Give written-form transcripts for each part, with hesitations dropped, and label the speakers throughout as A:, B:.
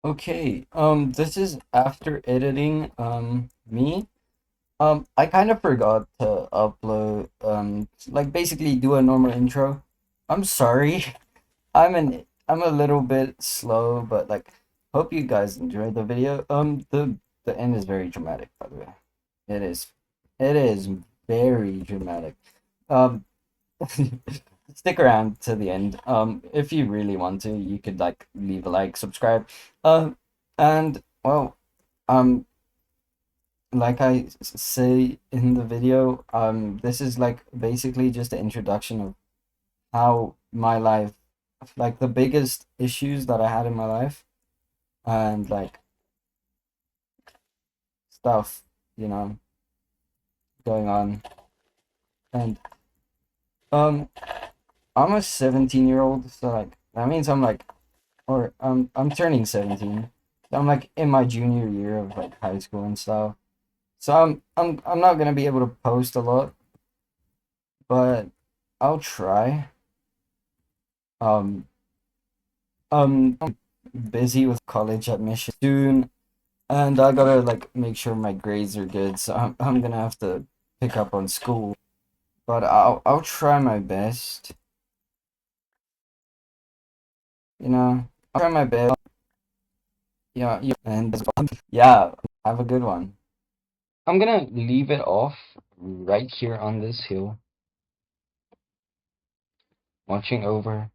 A: Okay, this is after editing, me. I kind of forgot to upload, like basically do a normal intro. I'm sorry. I'm a little bit slow, but like, hope you guys enjoyed the video. The end is very dramatic, by the way. It is, it is very dramatic. Um, Stick around to the end. If you really want to, you could like leave a like, subscribe. And well, um, like say in the video, this is like basically just an introduction of how my life, like the biggest issues that I had in my life, and like stuff, you know, going on. And um, I'm a 17-year-old, so like that means I'm like, or I'm turning 17. So I'm like in my junior year of like high school and stuff. So I'm not gonna be able to post a lot, but I'll try. Um I'm busy with college admission soon, and I gotta like make sure my grades are good. So I'm gonna have to pick up on school, but I'll try my best. You know, I'll try my best. Yeah, and yeah, have a good one. I'm gonna leave it off right here on this hill, watching over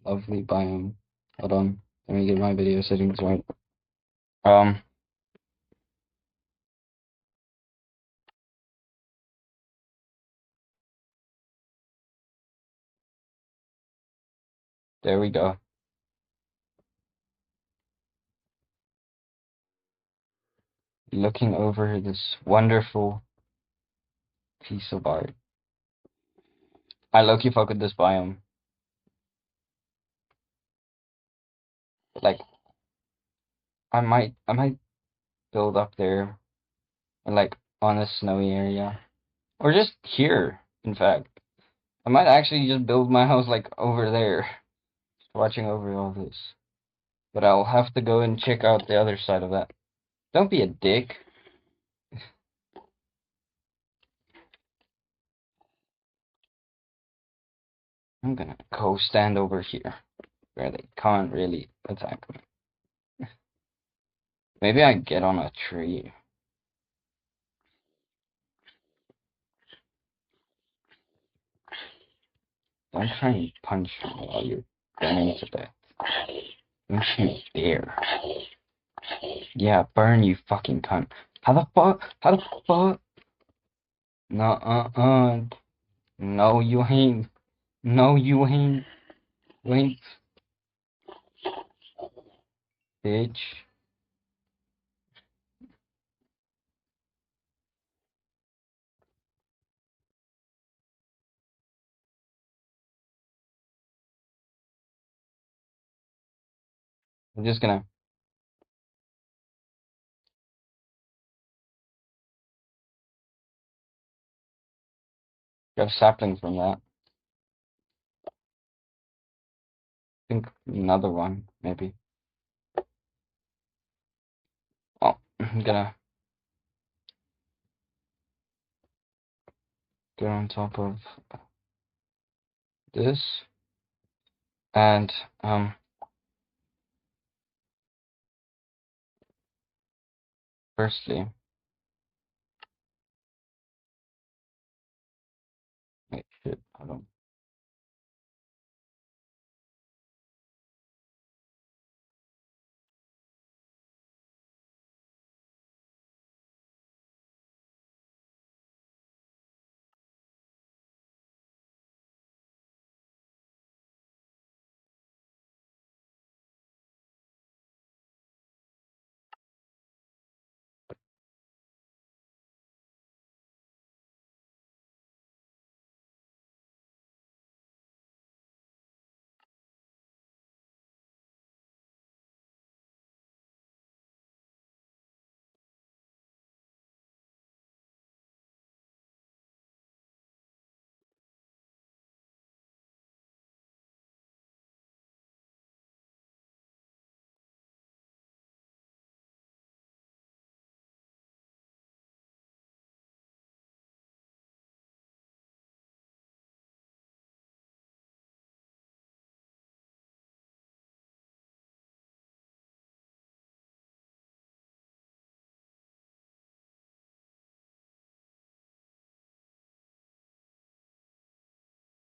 A: lovely biome. Hold on, let me get my video settings right. Um, there we go. Looking over this wonderful piece of art. I low-key fuck with this biome. Like, I might build up there, like on a snowy area, or just here. In fact, I might actually just build my house like over there, watching over all this. But I'll have to go and check out the other side of that. Don't be a dick. I'm gonna go stand over here where they can't really attack me. Maybe I get on a tree. Don't try and punch me while you're burning to death. Don't you dare. Yeah, burn, you fucking cunt. How the fuck? How the fuck? No, No, you ain't. No, you ain't. Wait, bitch. I'm just gonna get a sapling from that. Think another one, maybe. Oh, I'm gonna get on top of this. And, firstly, wait, shit, I don't.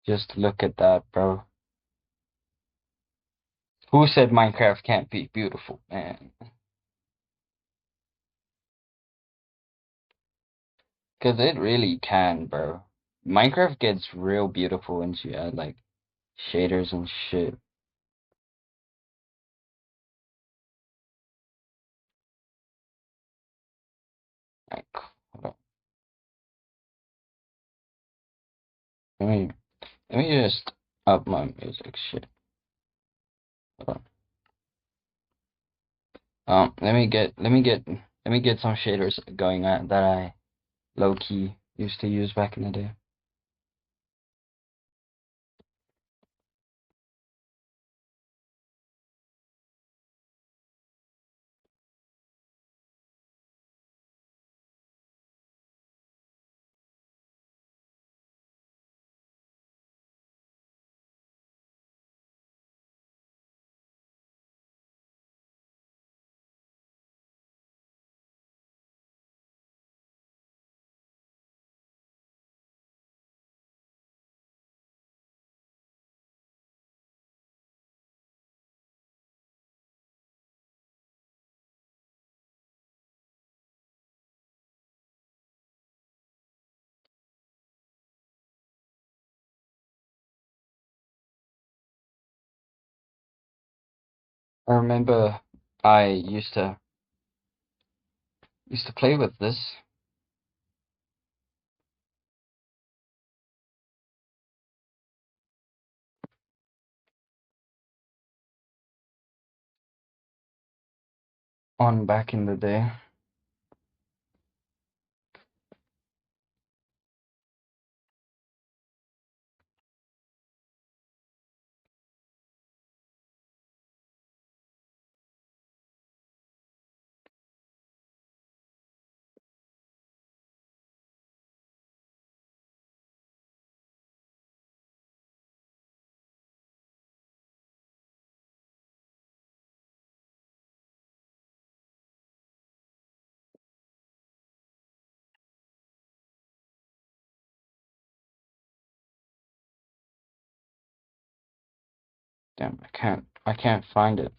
A: Just look at that, bro. Who said Minecraft can't be beautiful, man? Because it really can, bro. Minecraft gets real beautiful once you add like shaders and shit. Like, hold on. Let me let me just up my music shit. Hold on. Let me get some shaders going on that I low key used to use back in the day. I remember I used to play with this on back in the day. Damn, I can't find it.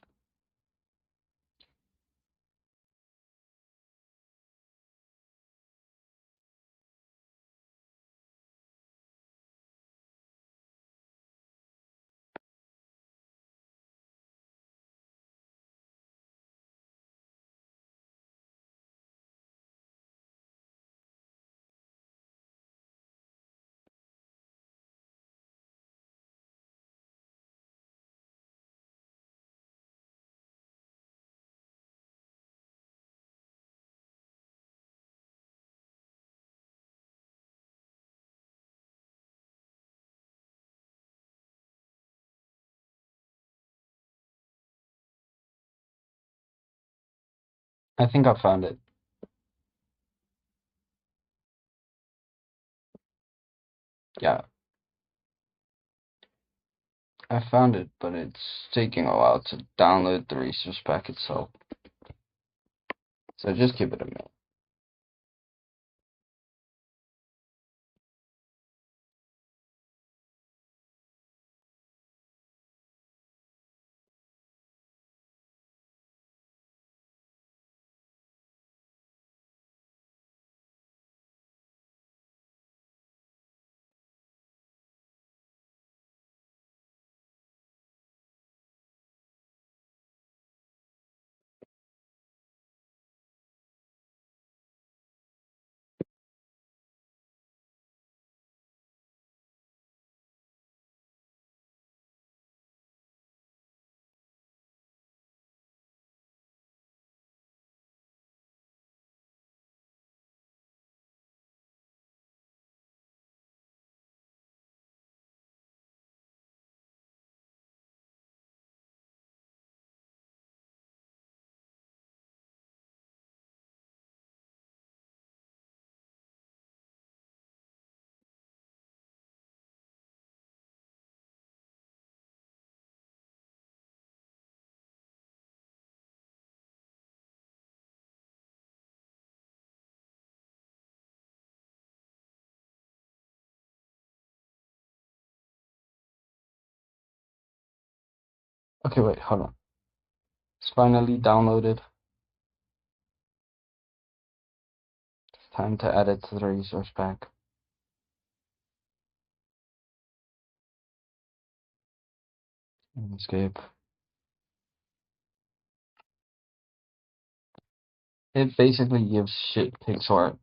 A: I think I found it. Yeah, I found it, but it's taking a while to download the resource pack itself. So just give it a minute. Okay, wait, hold on. It's finally downloaded. It's time to add it to the resource pack. Escape. It basically gives shit pixel art,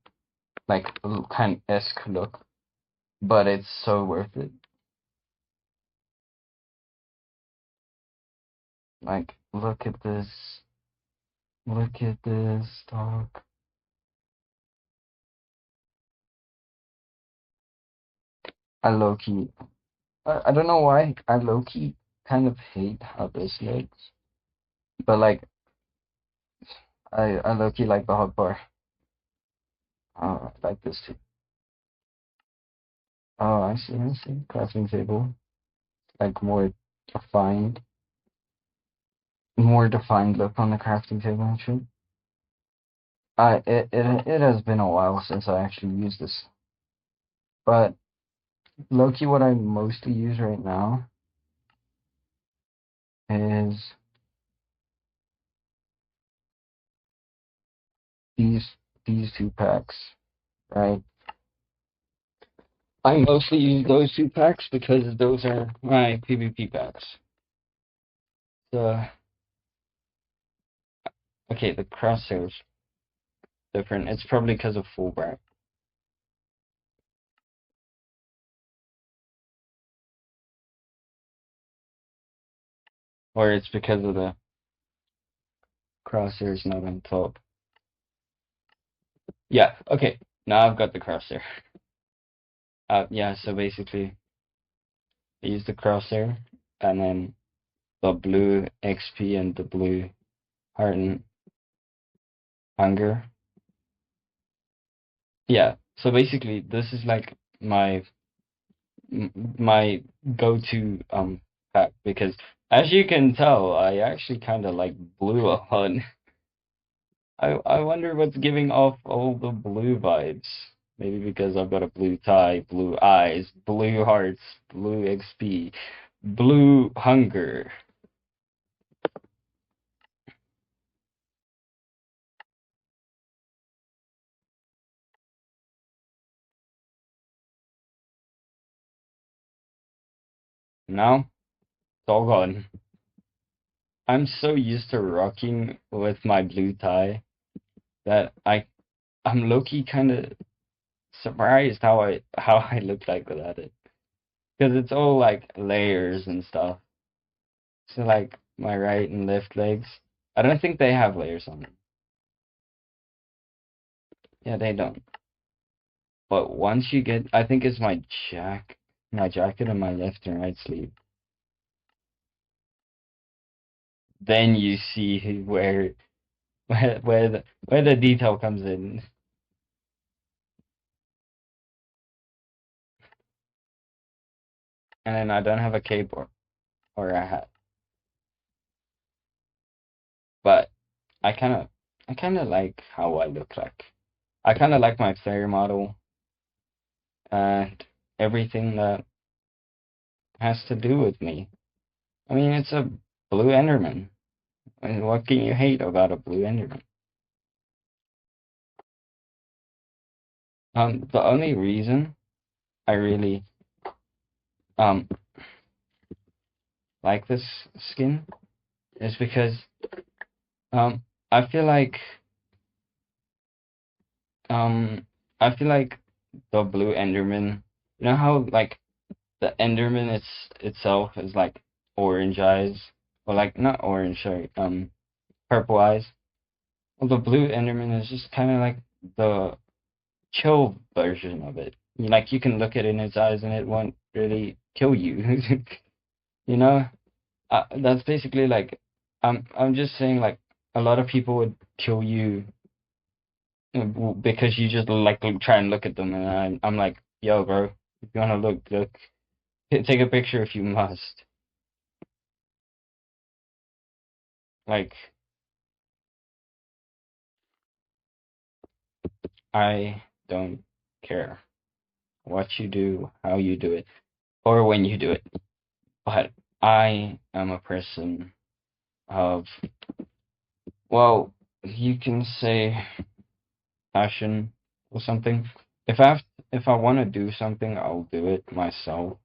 A: like kind of esque look, but it's so worth it. Like, look at this. Look at this, dog. I low key. I don't know why. I low key kind of hate how this looks, but like, I low key like the hotbar. I like this too. Oh, I see, I see. Crafting table, like more defined look on the crafting table actually. It has been a while since I actually used this, but low-key what I mostly use right now is these these two packs, right? I mostly use those two packs because those are my PvP packs. The okay, the crosshairs different. It's probably because of Fulbright, or it's because of the crosshairs not on top. Yeah, okay. Now I've got the crosshair. Yeah. So basically, I use the crosshair, and then the blue XP and the blue heart and hunger. Yeah. So basically, this is like my go-to pack because as you can tell, I actually kind of like blue a lot. I wonder what's giving off all the blue vibes. Maybe because I've got a blue tie, blue eyes, blue hearts, blue XP, blue hunger. Now it's all gone. I'm so used to rocking with my blue tie that I'm low-key kind of surprised how I look like without it. Because it's all like layers and stuff. So like my right and left legs, I don't think they have layers on them. Yeah, they don't. But once you get, I think it's my jacket and my left and right sleeve. Then you see where the detail comes in, and then I don't have a cape or a hat, but I kind of I kind of like how I look like. I kind of like my player model and everything that has to do with me. I mean, it's a blue Enderman. I mean, what can you hate about a blue Enderman? The only reason I really um like this skin is because um I feel like um I feel like the blue Enderman, you know how like the Enderman itself is like orange eyes, or like not orange, sorry, purple eyes. Well, the blue Enderman is just kind of like the chill version of it. Like you can look at it in its eyes and it won't really kill you. You know, that's basically like I'm just saying like a lot of people would kill you because you just like try and look at them, and I'm like, yo, bro, if you wanna look, take a picture if you must. Like I don't care what you do, how you do it, or when you do it, but
B: I am a person of, well, you can say passion or something. If I if I want to do something, I'll do it myself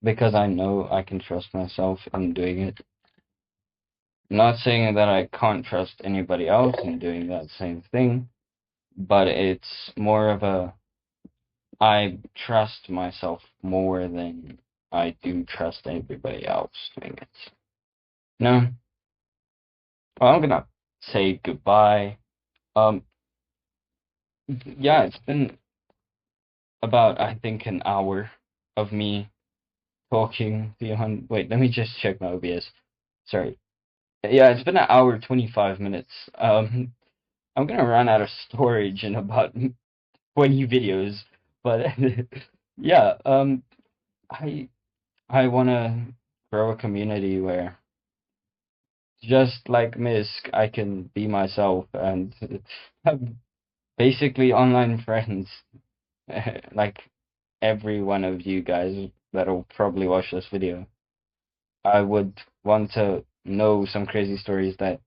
B: because I know I can trust myself in doing it. I'm not saying that I can't trust anybody else in doing that same thing, but it's more of a I trust myself more than I do trust everybody else doing it. No, well, I'm gonna say goodbye. Um, yeah, it's been about I think an hour of me talking beyond. Wait, let me just check my OBS. Sorry. Yeah, it's been an hour 25 minutes. I'm gonna run out of storage in about 20 videos, but yeah, I I wanna grow a community where just like Misk, I can be myself and have basically online friends, like every one of you guys that'll probably watch this video. I would want to know some crazy stories that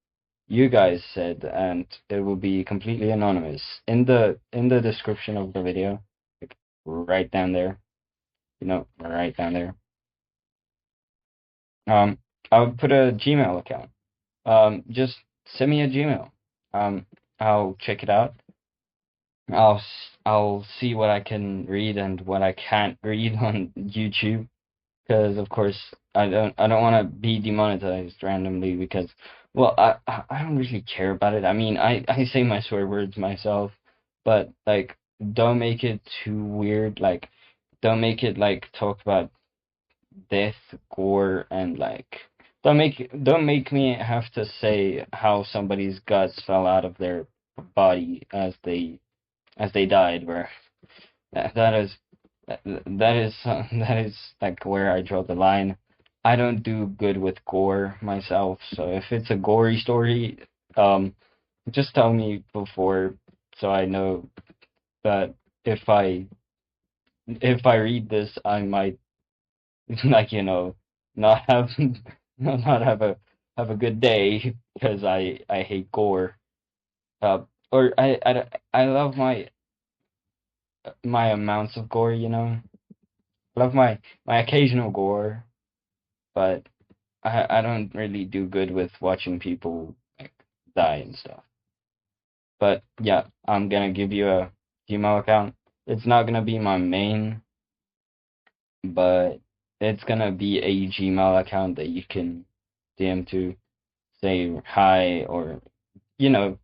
B: you guys said, and it will be completely anonymous in the description of the video, like right down there, right down there. Um, I would put a Gmail account. Just send me a Gmail. Um, I'll check it out. I'll see what I can read and what I can't read on YouTube because of course I don't want to be demonetized randomly because well I don't really care about it. I mean I say my swear words myself, but like don't make it too weird. Like don't make it like talk about death, gore, and like don't make me have to say how somebody's guts fell out of their body as they died, where that is that is like where I draw the line. I don't do good with gore myself, so if it's a gory story, um, just tell me before so I know that if I if I read this, I might like not have not have a good day because I hate gore. Uh, or I love my amounts of gore, you know. I love my occasional gore, but I don't really do good with watching people like die and stuff. But yeah, I'm gonna give you a Gmail account. It's not gonna be my main, but it's gonna be a Gmail account that you can DM to, say hi or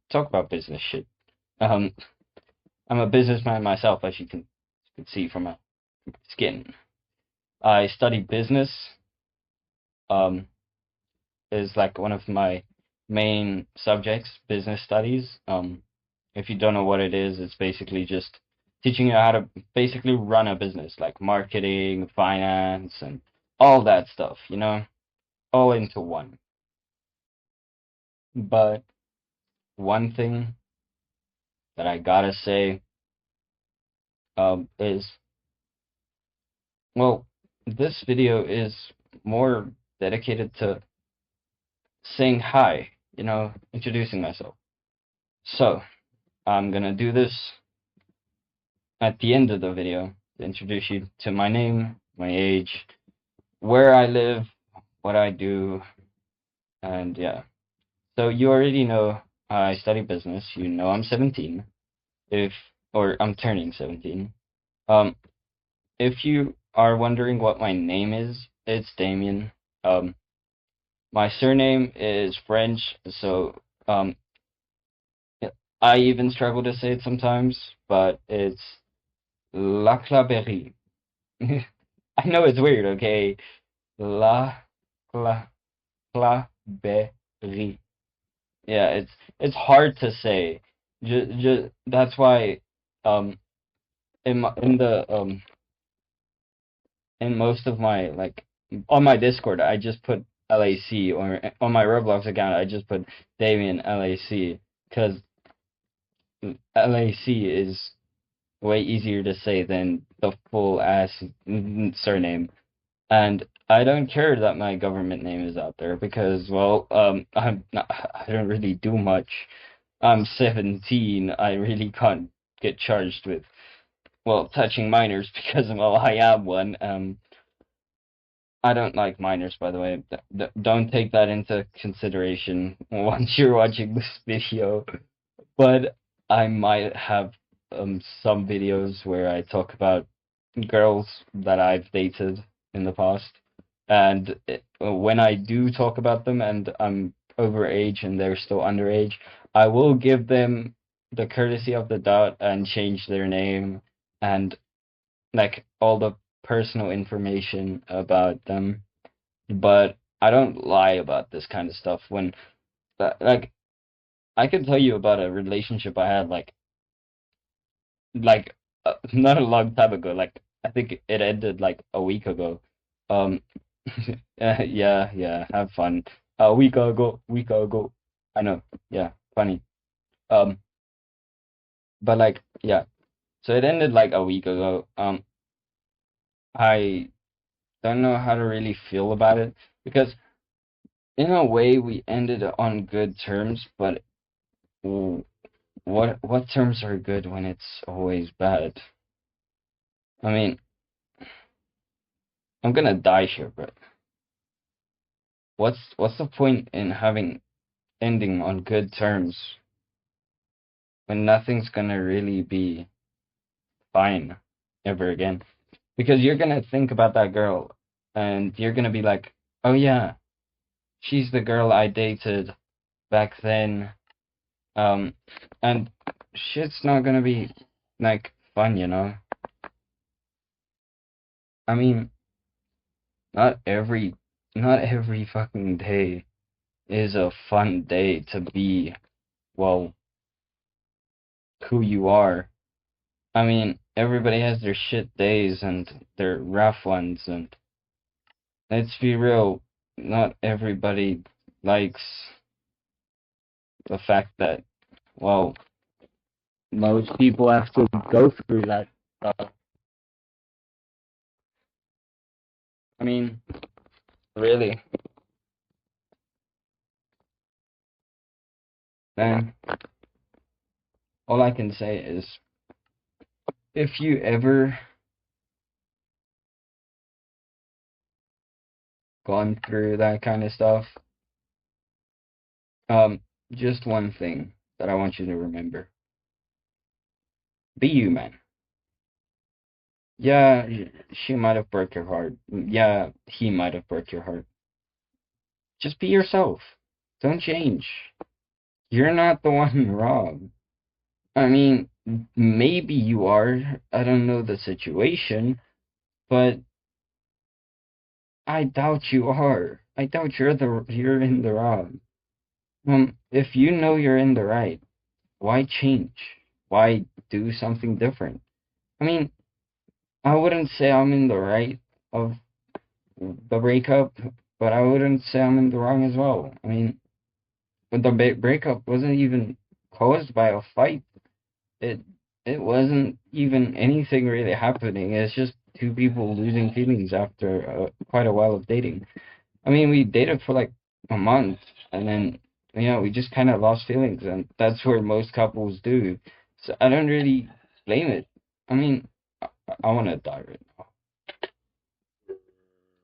B: talk about business shit. Um, I'm a businessman myself, as you can see from my skin. I study business. Um, is like one of my main subjects, business studies. If you don't know what it is, it's basically just teaching you how to basically run a business, like marketing, finance, and all that stuff, all into one. But one thing that I gotta say, is, well, this video is more dedicated to saying hi, introducing myself. So, I'm gonna do this at the end of the video to introduce you to my name, my age, where I live, what I do, and yeah. So you already know I study business. You know I'm 17. If or I'm turning 17. Um, if you are wondering what my name is, it's Damien. Um, my surname is French, so I even struggle to say it sometimes, but it's Laclaberry. I know it's weird, okay? La cla claberry. Yeah, it's hard to say. Just that's why um in the in most of my like on my Discord I just put LAC, or on my Roblox account I just put Damien LAC because LAC is way easier to say than the full ass surname. And I don't care that my government name is out there because, well, I don't really do much. I'm 17. I really can't get charged with, well, touching minors because, well, I am one. I don't like minors, by the way. Don't take that into consideration once you're watching this video. But I might have some videos where I talk about girls that I've dated in the past, and when I do talk about them and I'm overage and they're still underage, I will give them the courtesy of the doubt and change their name and like all the personal information about them. But I don't lie about this kind of stuff when like I could tell you about a relationship I had not a long time ago. Like I think it ended like a week ago. Um, yeah, yeah, have fun. A week ago. I know. Yeah, funny. Um, but like, yeah. So it ended like a week ago. I don't know how to really feel about it because in a way we ended on good terms, but w- what terms are good when it's always bad? I mean, I'm gonna die here, but what's the point in having ending on good terms when nothing's gonna really be fine ever again? Because you're gonna think about that girl and you're gonna be like, oh yeah, she's the girl I dated back then. Um, and shit's not gonna be like fun, you know? I mean, not every not every fucking day is a fun day to be, well, who you are. I mean, everybody has their shit days and their rough ones, and let's be real, not everybody likes the fact that, well, most people have to go through that stuff. I mean, really, man, all I can say is if you ever gone through that kind of stuff, um, just one thing that I want you to remember. Be you, man. Yeah, she might have broke your heart. Yeah, he might have broke your heart. Just be yourself. Don't change. You're not the one wrong. I mean, maybe you are. I don't know the situation, but I doubt you are. I doubt you're in the wrong. If you know you're in the right, why change? Why do something different? I mean, I wouldn't say I'm in the right of the breakup, but I wouldn't say I'm in the wrong as well. I mean, but the breakup wasn't even caused by a fight. It it wasn't even anything really happening. It's just two people losing feelings after quite a while of dating. I mean, we dated for like a month, and then we just kind of lost feelings, and that's where most couples do. So I don't really blame it. I mean, I want to die right now.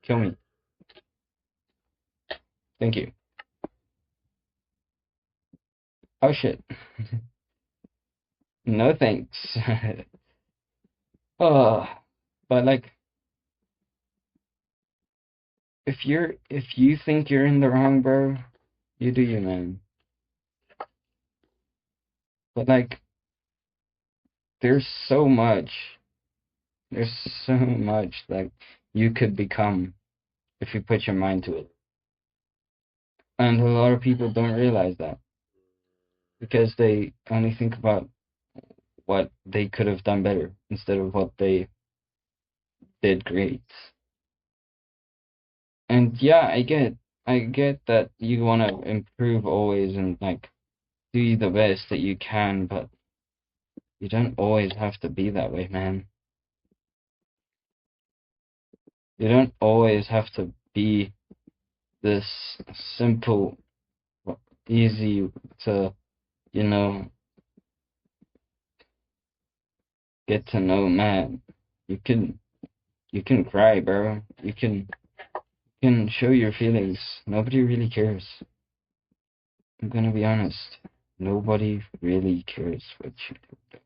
B: Kill me. Thank you. Oh shit. No thanks. Oh, but like, if you think you're in the wrong, bro, you do you, man. But like, there's so much, there's so much like you could become if you put your mind to it. And a lot of people don't realize that because they only think about what they could have done better instead of what they did great. And yeah, I get that you want to improve always and like do the best that you can, but you don't always have to be that way, man. You don't always have to be this simple, easy to, you know, get to know man. You can cry, bro. You can show your feelings. Nobody really cares. I'm gonna be honest. Nobody really cares what you do.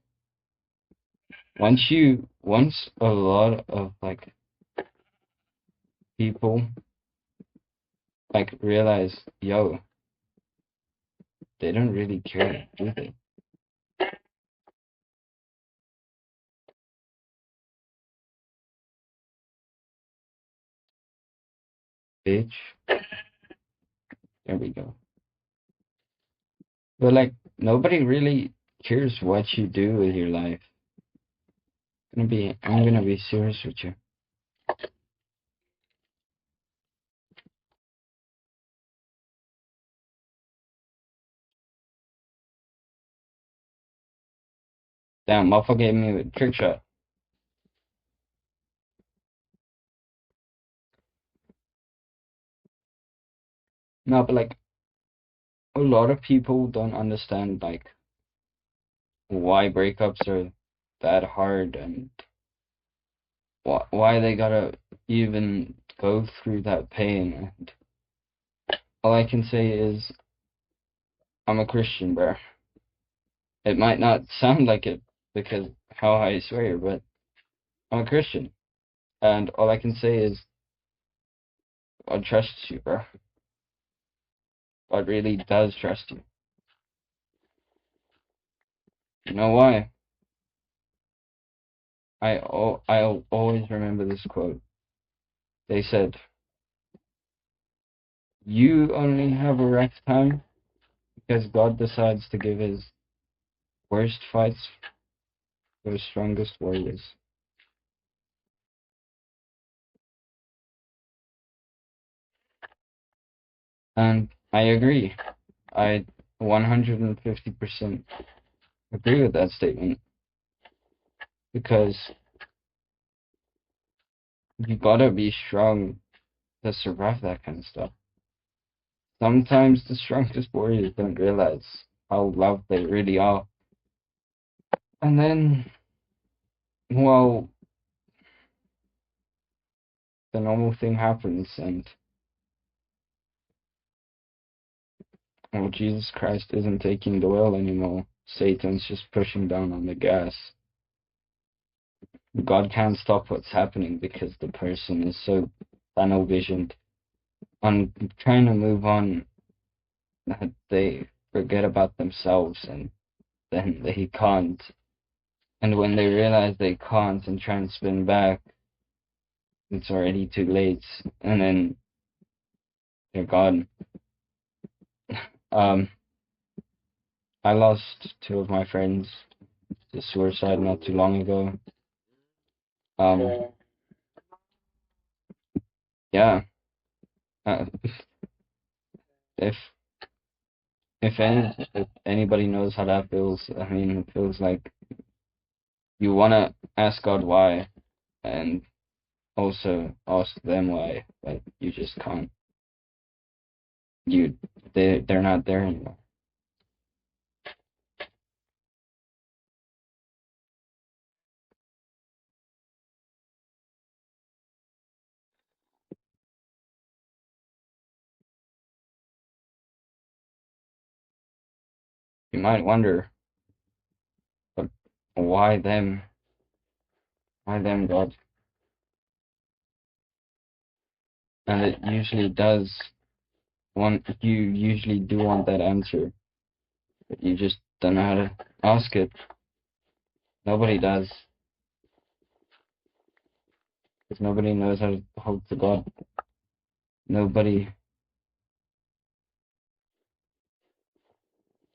B: Once a lot of like people like realize, yo, they don't really care, do they? Bitch. There we go. But like nobody really cares what you do with your life. I'm gonna be serious with you. Damn, motherfucker gave me a trick shot. No, but like a lot of people don't understand like why breakups are that hard and why they gotta even go through that pain. And all I can say is I'm a Christian, bro. It might not sound like it because how I swear, but I'm a Christian. And all I can say is God trusts you, bro. God really does trust you. You know why? I'll always remember this quote. They said, "You only have a rough time because God decides to give His worst fights to His strongest warriors." And I agree. I 150% agree with that statement because you gotta be strong to survive that kind of stuff. Sometimes the strongest warriors don't realize how loved they really are. And then, well, the normal thing happens and, well, Jesus Christ isn't taking the wheel anymore. Satan's just pushing down on the gas. God can't stop what's happening because the person is so tunnel visioned on trying to move on that they forget about themselves and then they can't. And when they realize they can't and try and spin back, it's already too late. And then they're gone. Um, I lost two of my friends to suicide not too long ago. Um, yeah. Uh, if if anybody knows how that feels, I mean, it feels like you wanna ask God why, and also ask them why, but you just can't. You they're not there anymore. You might wonder, but why them? Why them, God? And it usually does want you usually do want that answer, but you just don't know how to ask it. Nobody does, because nobody knows how to talk to God. Nobody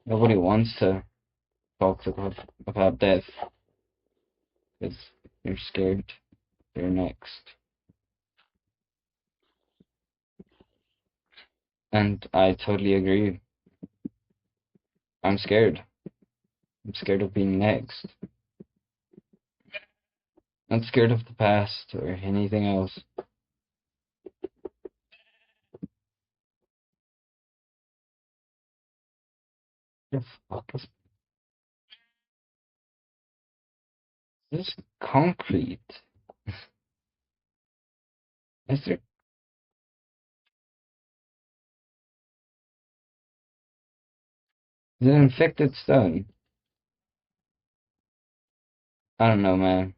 B: nobody wants to talk to God about death because they're scared they're next. And I totally agree. I'm scared. I'm scared of being next. Not scared of the past or anything else. The fuck is this concrete? Is there is it infected stone? I don't know, man.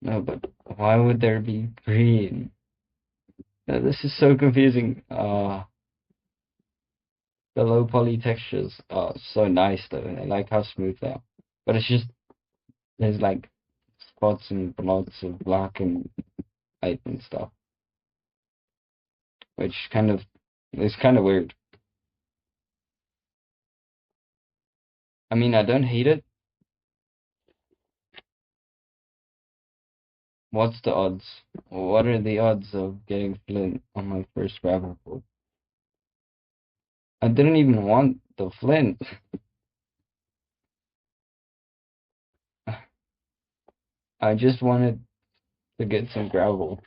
B: No, but why would there be green? This is so confusing. The low poly textures are so nice though. I like how smooth they are. But it's just there's like spots and blots of black and white and stuff, which kind of is kind of weird. I mean, I don't hate it. What's the odds? What are the odds of getting flint on my first gravel board? I didn't even want the flint. I just wanted to get some gravel.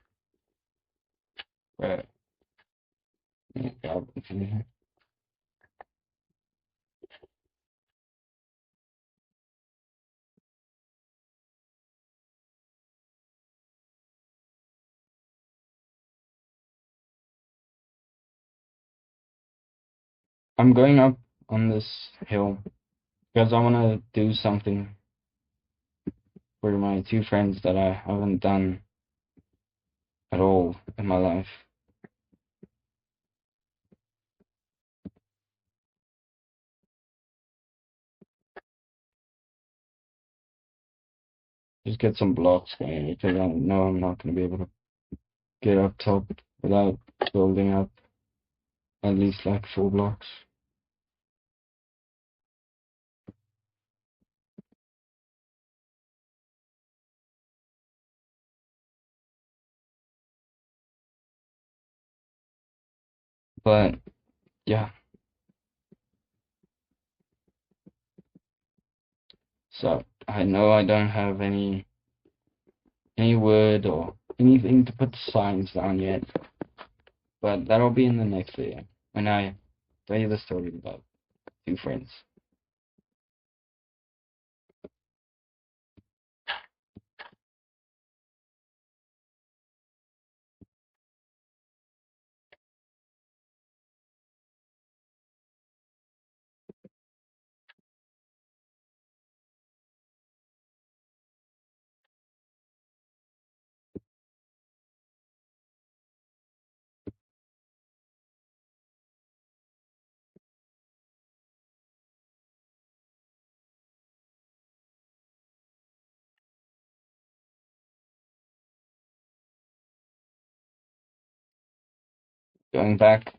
B: Right. Yeah, gravel. I'm going up on this hill because I want to do something for my two friends that I haven't done at all in my life. Just get some blocks going because I know I'm not going to be able to get up top without building up at least like 4 blocks. But yeah, so I know I don't have any wood or anything to put the signs down yet, but that'll be in the next video when I tell you the story about two friends. Going back,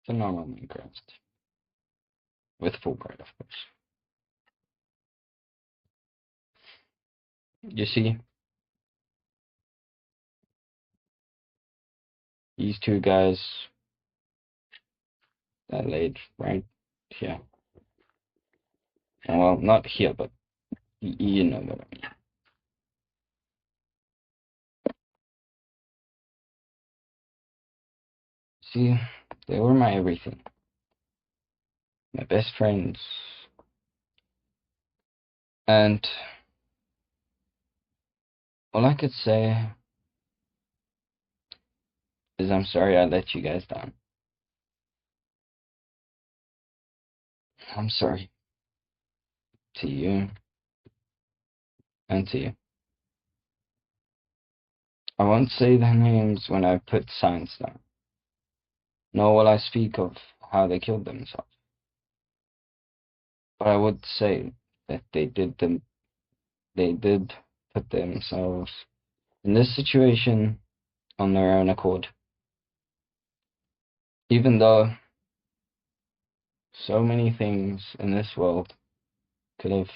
B: to normal Minecraft with Fulbright, of course. You see, these two guys that laid right here. Well, not here, but you know what I mean. See, they were my everything, my best friends, and all I could say is I'm sorry I let you guys down. I'm sorry to you and to you. I won't say their names when I put signs down, nor will I speak of how they killed themselves. But I would say that they did put themselves in this situation on their own accord. Even though so many things in this world could have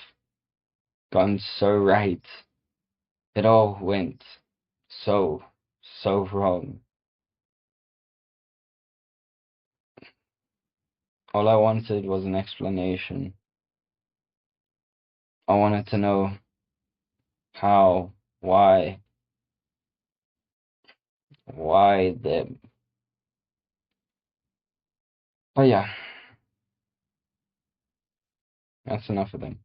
B: gone so right, it all went so, so wrong. All I wanted was an explanation I wanted to know how, why them. But yeah, that's enough of them.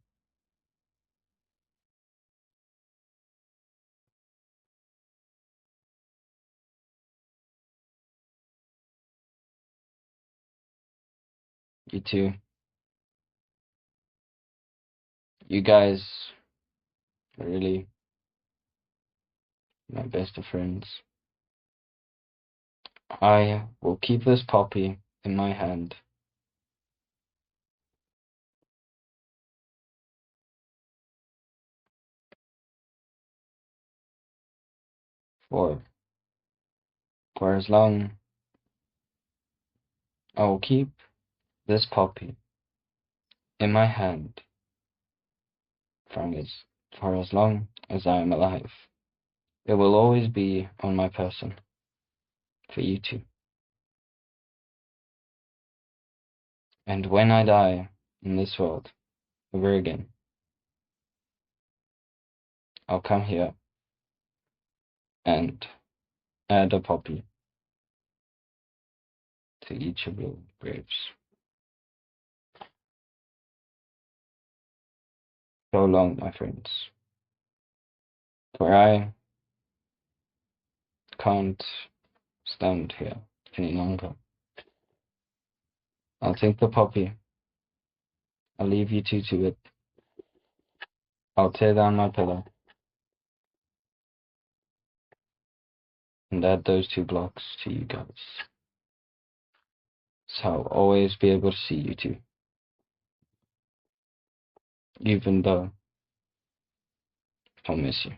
B: You too. You guys are really my best of friends. I will keep this poppy in my hand for as long. I will keep this poppy in my hand from for as long as I am alive. It will always be on my person for you two. And when I die in this world ever again, I'll come here and add a poppy to each of your graves. So long, my friends, for I can't stand here any longer. I'll take the poppy. I'll leave you two to it. I'll tear down my pillow and add those 2 blocks to you guys. So I'll always be able to see you two, even though I'll miss you.